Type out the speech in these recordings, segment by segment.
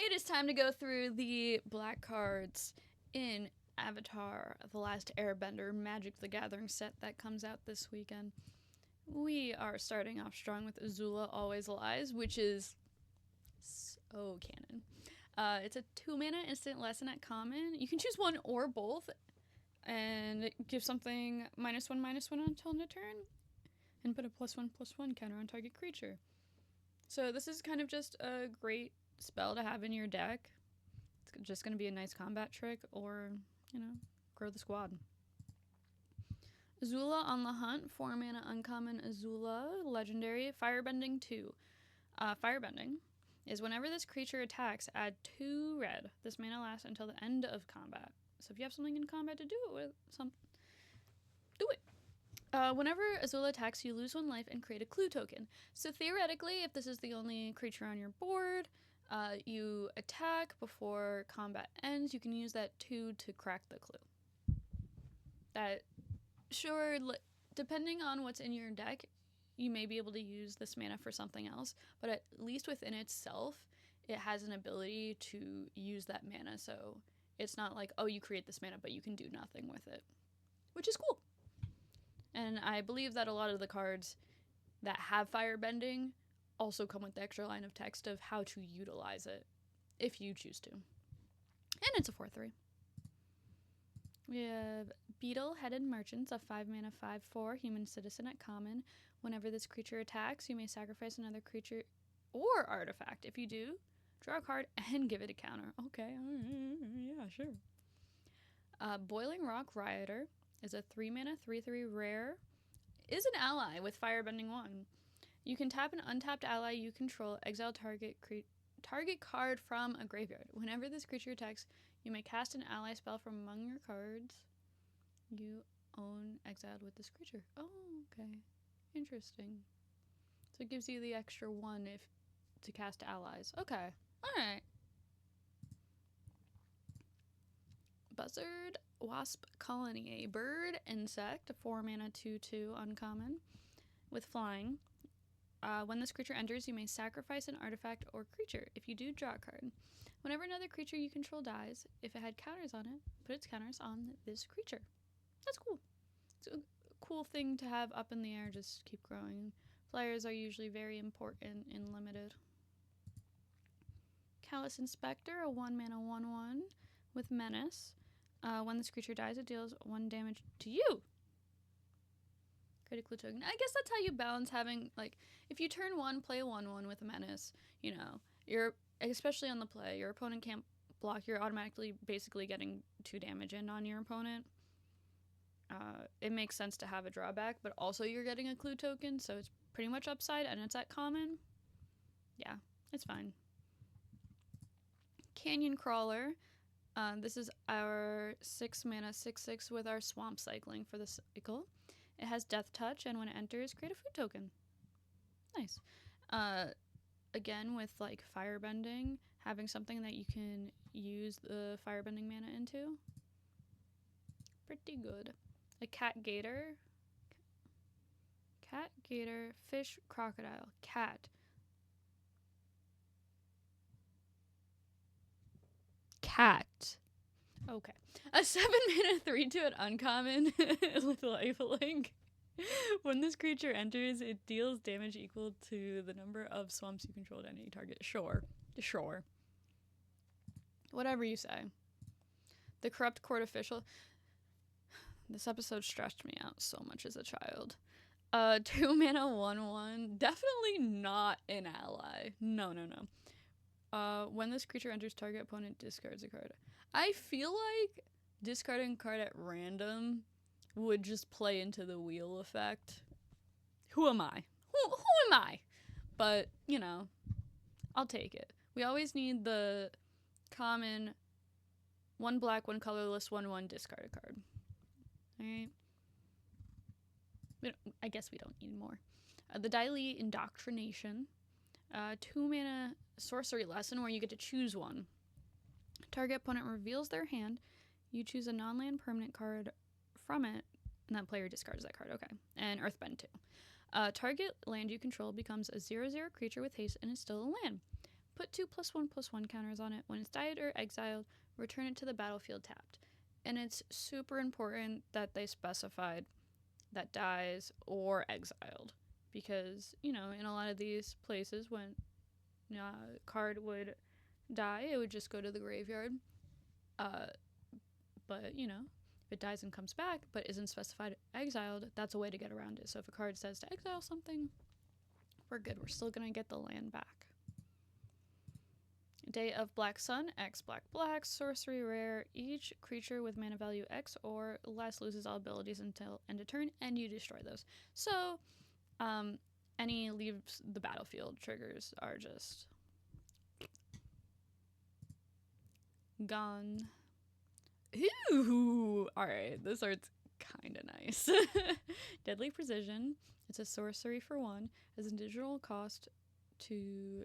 It is time to go through the black cards in Avatar: The Last Airbender Magic the Gathering set that comes out this weekend. We are starting off strong with Azula Always Lies, which is so canon. It's a 2-mana instant lesson at common. You can choose one or both, and give something -1/-1 until end of turn, and put a +1/+1 counter on target creature. So this is kind of just a great spell to have in your deck. It's just going to be a nice combat trick, or, grow the squad. Azula on the Hunt, 4-mana uncommon Azula, legendary, Firebending 2. Firebending is whenever this creature attacks, add 2 red. This mana lasts until the end of combat. So if you have something in combat to do it with, do it. Whenever Azula attacks, you lose 1 life and create a clue token. So theoretically, if this is the only creature on your board, you attack before combat ends, you can use that 2 to crack the clue. Depending on what's in your deck, you may be able to use this mana for something else, but at least within itself, it has an ability to use that mana, so it's not like, oh, you create this mana, but you can do nothing with it, which is cool. And I believe that a lot of the cards that have firebending also come with the extra line of text of how to utilize it, if you choose to. And it's a 4/3. We have Beetle-Headed Merchants, a 5-mana 5/4 human citizen at common. Whenever this creature attacks, you may sacrifice another creature or artifact. If you do, draw a card and give it a counter. Okay, yeah, sure. Boiling Rock Rioter is a 3-mana 3/3 rare. Is an ally with Firebending 1. You can tap an untapped ally you control, exile target card from a graveyard. Whenever this creature attacks, you may cast an ally spell from among your cards you own exiled with this creature. Oh, okay. Interesting. So it gives you the extra 1 to cast allies. Okay. Alright. Buzzard Wasp Colony, a bird insect, a 4-mana 2/2 uncommon with flying. When this creature enters, you may sacrifice an artifact or creature. If you do, draw a card. Whenever another creature you control dies, if it had counters on it, put its counters on this creature. That's cool. It's a cool thing to have up in the air, just keep growing. Flyers are usually very important in limited. Callous Inspector, a 1-mana 1/1 with menace. When this creature dies, it deals 1 damage to you. Critical token. I guess that's how you balance having, if you turn 1, play a 1/1 with a menace, you're, especially on the play, your opponent can't block, you're automatically basically getting 2 damage in on your opponent. It makes sense to have a drawback, but also you're getting a clue token, so it's pretty much upside, and it's at common. Yeah, it's fine. Canyon Crawler. This is our 6-mana 6/6 with our swamp cycling for the cycle. It has Death Touch, and when it enters, create a food token. Nice. Again, with firebending, having something that you can use the firebending mana into, pretty good. A cat gator, fish, crocodile, cat. Okay. A 7-mana 3/2 at uncommon with lifelink. When this creature enters, it deals damage equal to the number of swamps you control at any target. Sure. Whatever you say. The Corrupt Court Official. This episode stressed me out so much as a child. 2-mana 1/1. Definitely not an ally. No. When this creature enters, target opponent discards a card. I feel like discarding a card at random would just play into the wheel effect. Who am I? Who am I? But, I'll take it. We always need the common 1 black, 1 colorless, 1/1 discard a card. Alright? I guess we don't need more. The Daily Indoctrination. 2-mana sorcery lesson where you get to choose one. Target opponent reveals their hand. You choose a non-land permanent card from it, and that player discards that card. Okay. And Earthbend 2. Target land you control becomes a 0/0 creature with haste and is still a land. Put 2+1/+1 counters on it. When it's died or exiled, return it to the battlefield tapped. And it's super important that they specified that dies or exiled. Because, you know, in a lot of these places, when a card would die, it would just go to the graveyard. But, you know, if it dies and comes back, but isn't specified exiled, that's a way to get around it. So if a card says to exile something, we're good. We're still going to get the land back. Day of Black Sun, X black, sorcery rare. Each creature with mana value X or less loses all abilities until end of turn, and you destroy those. So, any leaves the battlefield triggers are just gone. Ooh! Alright, this art's kinda nice. Deadly Precision. It's a sorcery for 1. Has an additional cost to...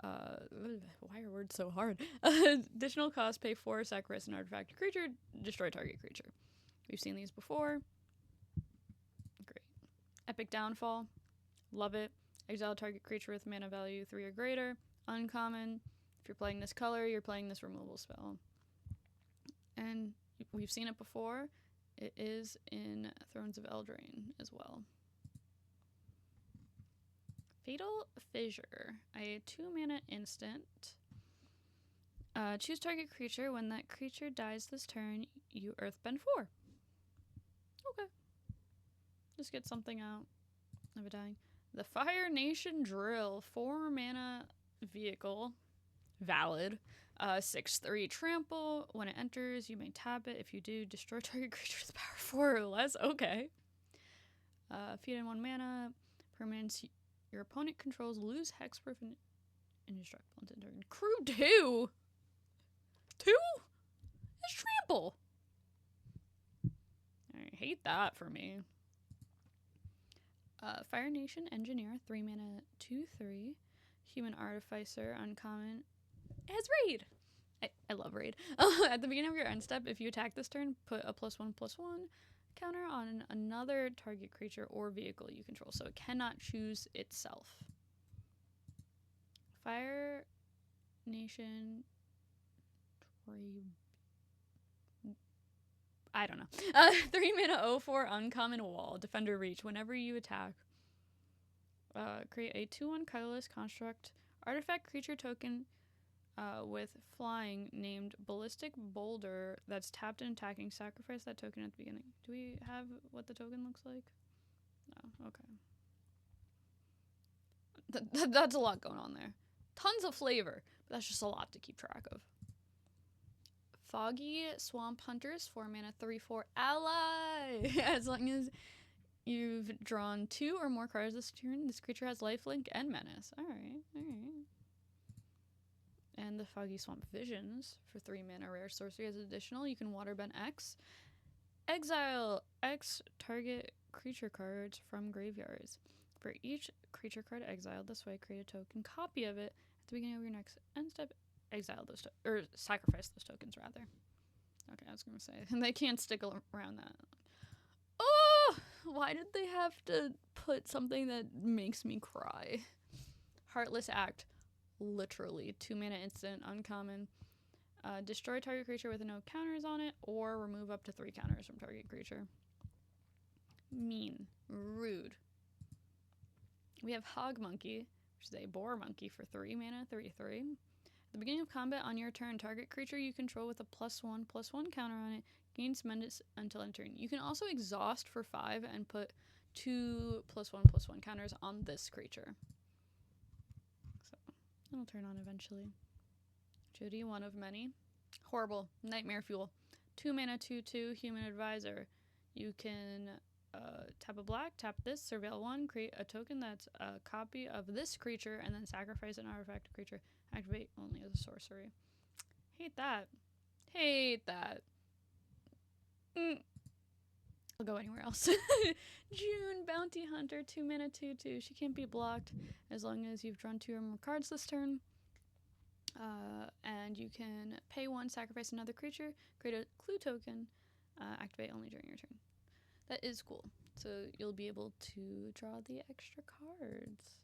why are words so hard? Additional cost, pay 4, sacrifice an artifact creature, destroy target creature. We've seen these before. Great. Epic Downfall. Love it. Exile target creature with mana value 3 or greater. Uncommon. If you're playing this color, you're playing this removal spell. And we've seen it before. It is in Thrones of Eldraine as well. Fatal Fissure. A 2-mana instant. Choose target creature. When that creature dies this turn, you earthbend 4. Okay. Just get something out of it dying. The Fire Nation Drill. 4-mana vehicle. Valid. 6/3 trample. When it enters, you may tap it. If you do, destroy target creature with power 4 or less. Okay. Feed in 1 mana. Permanents your opponent controls lose hexproof and indestructible until turn. Crew 2? 2? It's trample. I hate that for me. Fire Nation Engineer. 3 mana 2/3. Human Artificer. Uncommon. It has raid. I love raid. At the beginning of your end step, if you attack this turn, put a +1/+1 counter on another target creature or vehicle you control, so it cannot choose itself. Fire Nation. I don't know. 3 mana 0/4 uncommon wall. Defender Reach. Whenever you attack, create a 2/1 colorless construct artifact creature token with flying named Ballistic Boulder that's tapped and attacking. Sacrifice that token at the beginning. Do we have what the token looks like? No. Okay. That's a lot going on there. Tons of flavor, but that's just a lot to keep track of. Foggy Swamp Hunters. 4 mana 3/4 ally. As long as you've drawn 2 or more cards this turn, this creature has lifelink and menace. Alright. And the Foggy Swamp Visions for 3 mana rare sorcery as additional. You can waterbend X. Exile X target creature cards from graveyards. For each creature card exiled this way, create a token copy of it at the beginning of your next end step. Exile those or sacrifice those tokens rather. Okay, I was gonna say they can't stick around that. Oh, why did they have to put something that makes me cry? Heartless Act. Literally 2 mana instant uncommon. Destroy target creature with no counters on it, or remove up to 3 counters from target creature. Mean. Rude. We have Hog Monkey, which is a boar monkey for 3 mana 3/3. At the beginning of combat on your turn, target creature you control with a +1/+1 counter on it gains menace until end turn. You can also exhaust for 5 and put 2 +1/+1 counters on this creature. It'll turn on eventually. Jody, one of many. Horrible. Nightmare Fuel. 2 mana 2/2 Human Advisor. You can tap a black, tap this, surveil 1, create a token that's a copy of this creature, and then sacrifice an artifact creature. Activate only as a sorcery. Hate that. I'll go anywhere else. June, Bounty Hunter, 2 mana 2/2. She can't be blocked as long as you've drawn 2 or more cards this turn. And you can pay 1, sacrifice another creature, create a clue token, activate only during your turn. That is cool. So you'll be able to draw the extra cards.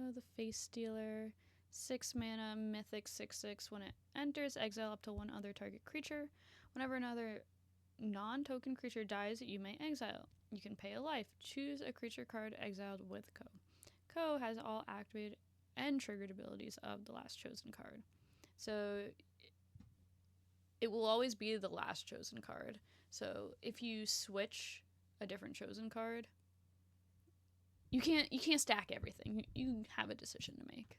Oh, the Face Stealer. 6 mana, mythic 6/6. When it enters, exile up to one other target creature. Whenever another non-token creature dies, you may exile. You can pay a life. Choose a creature card exiled with Co. Co has all activated and triggered abilities of the last chosen card. So it will always be the last chosen card. So if you switch a different chosen card, you can't stack everything. You have a decision to make.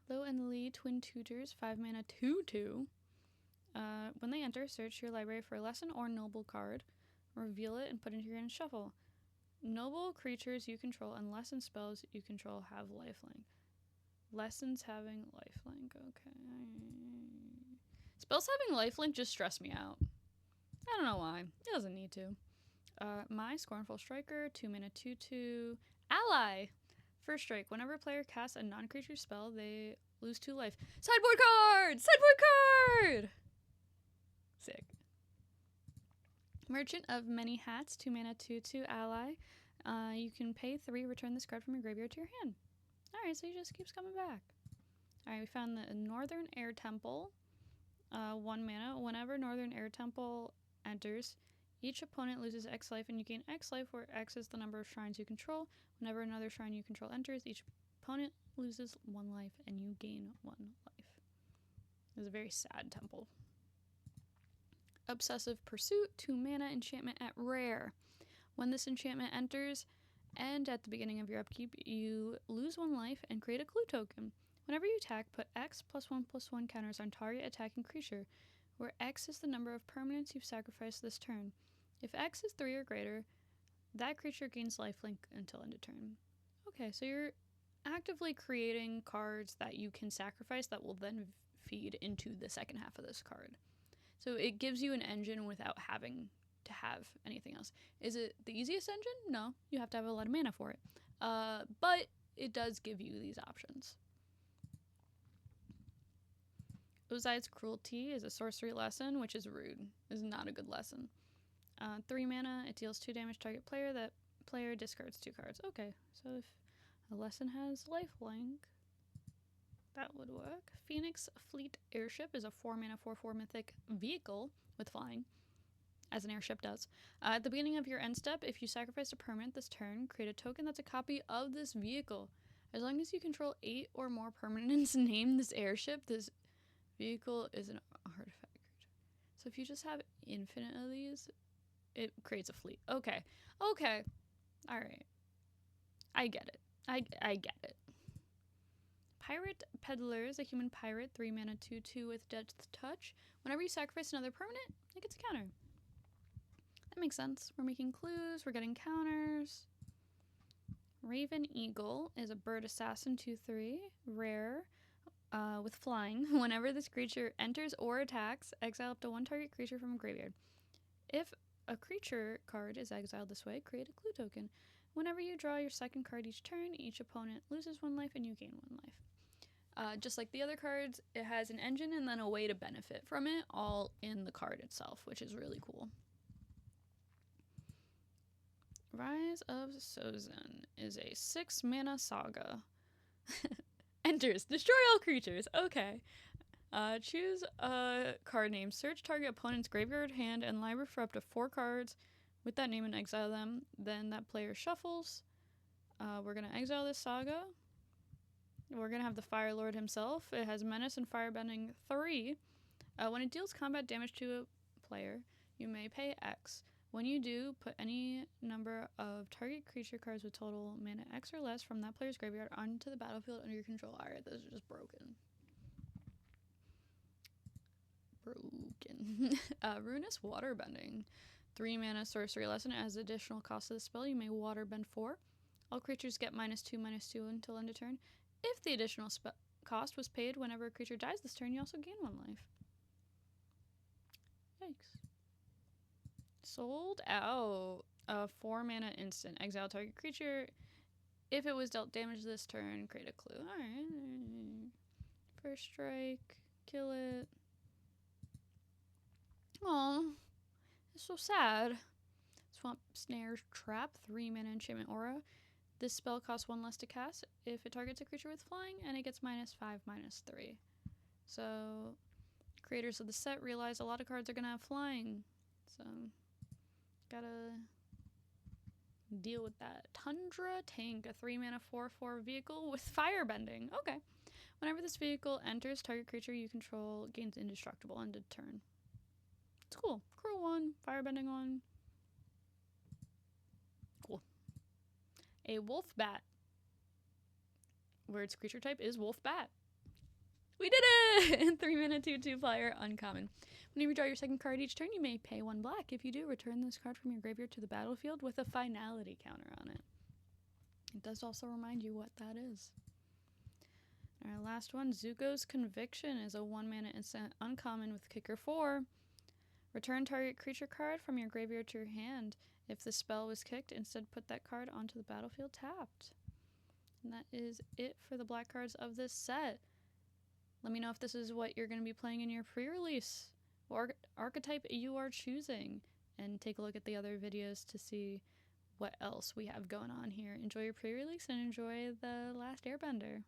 Lo and Lee, Twin Tutors, 5 mana, 2/2. When they enter, search your library for a lesson or noble card, reveal it, and put it into your hand and shuffle. Noble creatures you control and lesson spells you control have lifelink. Lessons having lifelink, okay. Spells having lifelink just stress me out. I don't know why. It doesn't need to. My Scornful Striker, 2 mana, 2/2. Ally! First strike. Whenever a player casts a non-creature spell, they lose 2 life. Sideboard card! Sideboard card! Sick. Merchant of Many Hats, 2 mana, 2/2. Ally. You can pay 3, return this card from your graveyard to your hand. Alright, so he just keeps coming back. Alright, we found the Northern Air Temple. 1 mana. Whenever Northern Air Temple enters, each opponent loses X life and you gain X life, where X is the number of shrines you control. Whenever another shrine you control enters, each opponent loses 1 life and you gain 1 life. It's a very sad temple. Obsessive Pursuit, 2 mana, enchantment at rare. When this enchantment enters, and at the beginning of your upkeep, you lose 1 life and create a clue token. Whenever you attack, put X +1/+1 counters on target attacking creature, where X is the number of permanents you've sacrificed this turn. If X is 3 or greater, that creature gains lifelink until end of turn. Okay, so you're actively creating cards that you can sacrifice that will then feed into the second half of this card. So it gives you an engine without having to have anything else. Is it the easiest engine? No, you have to have a lot of mana for it. But it does give you these options. Ozai's Cruelty is a sorcery lesson, which is rude. Is not a good lesson. 3 mana, it deals 2 damage to target player. That player discards 2 cards. Okay, so if a lesson has lifelink, that would work. Phoenix Fleet Airship is a 4 mana, 4/4 mythic vehicle with flying, as an airship does. At the beginning of your end step, if you sacrifice a permanent this turn, create a token that's a copy of this vehicle. As long as you control 8 or more permanents named this airship, this vehicle is an artifact creature. So if you just have infinite of these, it creates a fleet. Okay. Alright. I get it. I get it. Pirate Peddler is a human pirate, 3 mana, 2/2 with Death Touch. Whenever you sacrifice another permanent, it gets a counter. That makes sense. We're making clues, we're getting counters. Raven Eagle is a bird assassin, 2/3, rare, with flying. Whenever this creature enters or attacks, exile up to 1 target creature from a graveyard. If a creature card is exiled this way, create a clue token. Whenever you draw your second card each turn, each opponent loses 1 life and you gain 1 life. Just like the other cards, it has an engine and then a way to benefit from it, all in the card itself, which is really cool. Rise of Sozin is a 6 mana saga. Enters, destroy all creatures. Okay. Choose a card name. Search target opponent's graveyard, hand, and library for up to 4 cards with that name and exile them. Then that player shuffles. We're going to exile this saga. We're going to have the Fire Lord himself. It has Menace and Firebending 3. When it deals combat damage to a player, you may pay X. When you do, put any number of target creature cards with total mana X or less from that player's graveyard onto the battlefield under your control. Alright, those are just broken. Ruinous Waterbending. 3 mana sorcery lesson. As additional cost of the spell, you may waterbend 4. All creatures get -2/2 until end of turn. If the additional cost was paid whenever a creature dies this turn, you also gain 1 life. Yikes. Sold out. 4 mana instant. Exile target creature. If it was dealt damage this turn, create a clue. Alright. First strike. Kill it. Aw. It's so sad. Swamp Snare's Trap. 3 mana enchantment aura. This spell costs 1 less to cast if it targets a creature with flying, and it gets -5, -3. So, creators of the set realize a lot of cards are going to have flying. So, gotta deal with that. Tundra Tank, a 3-mana 4/4 vehicle with firebending. Okay. Whenever this vehicle enters, target creature you control gains indestructible end of turn. It's cool. Cruel 1, firebending 1. Cool. A wolf bat, where its creature type is wolf bat. We did it! 3-mana 2/2 flyer, uncommon. When you redraw your second card each turn, you may pay 1 black. If you do, return this card from your graveyard to the battlefield with a finality counter on it. It does also remind you what that is. Our last one, Zuko's Conviction, is a 1-mana instant uncommon with kicker 4. Return target creature card from your graveyard to your hand. If the spell was kicked, instead put that card onto the battlefield tapped. And that is it for the black cards of this set. Let me know if this is what you're going to be playing in your pre-release, or archetype you are choosing, and take a look at the other videos to see what else we have going on here. Enjoy your pre-release and enjoy the last Airbender.